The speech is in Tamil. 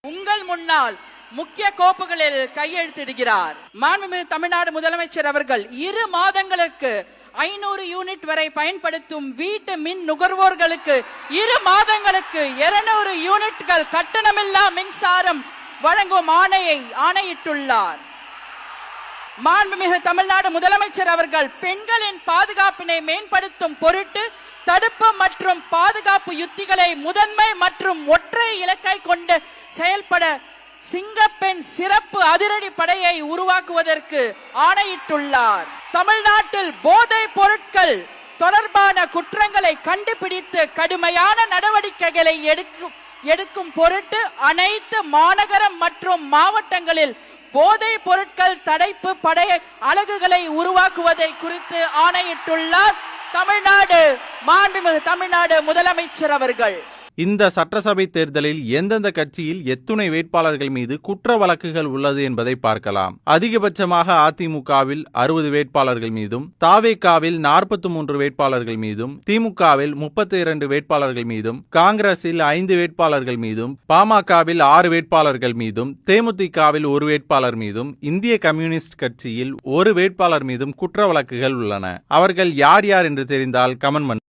உங்கள் முன்னால் முக்கிய கோப்புகளில் கையெழுத்திடுகிறார். மாண்புமிகு தமிழ்நாடு முதலமைச்சர் அவர்கள் 2 மாதங்களுக்கு 500 யூனிட் வரை பயன்படுத்தும் வீட்டு மின் நுகர்வோர்களுக்கு 2 மாதங்களுக்கு 200 யூனிட்கள் கட்டணமில்லா மின்சாரம் வழங்கும் ஆணையிட்டுள்ளார். மாண்புமிகு தமிழ்நாடு முதலமைச்சர் அவர்கள் பெண்களின் பாதுகாப்பினை மேம்படுத்தும் பொருட்டு தடுப்பு மற்றும் பாதுகாப்பு யுத்திகளை முதன்மை மற்றும் ஒற்றை இலக்கை கொண்டு செயல்பட சிங்கப்பெண் சிறப்பு அதிரடி படையை உருவாக்குவதற்கு ஆணையிட்டுள்ளார். தமிழ்நாட்டில் போதைப் பொருட்கள் தொடர்பான குற்றங்களை கண்டுபிடித்து கடுமையான நடவடிக்கைகளை எடுக்கும் பொருட்டு அனைத்து மாநகரம் மற்றும் மாவட்டங்களில் போதைப் பொருட்கள் தடுப்பு படை அலகுகளை உருவாக்குவதை குறித்து ஆணையிட்டுள்ளார் மாண்புமிகு தமிழ்நாடு முதலமைச்சர் அவர்கள். இந்த சட்டசபை தேர்தலில் எந்தெந்த கட்சியில் எத்துணை வேட்பாளர்கள் மீது குற்ற வழக்குகள் உள்ளது என்பதை பார்க்கலாம். அதிகபட்சமாக அதிமுகவில் 60 வேட்பாளர்கள் மீதும், தாவேகாவில் 43 வேட்பாளர்கள் மீதும், திமுகவில் 32 வேட்பாளர்கள் மீதும், காங்கிரஸில் 5 வேட்பாளர்கள் மீதும், பாமகவில் 6 வேட்பாளர்கள் மீதும், தேமுதிகவில் 1 வேட்பாளர் மீதும், இந்திய கம்யூனிஸ்ட் கட்சியில் 1 வேட்பாளர் மீதும் குற்ற வழக்குகள் உள்ளன. அவர்கள் யார் யார் என்று தெரிந்தால் கமெண்ட்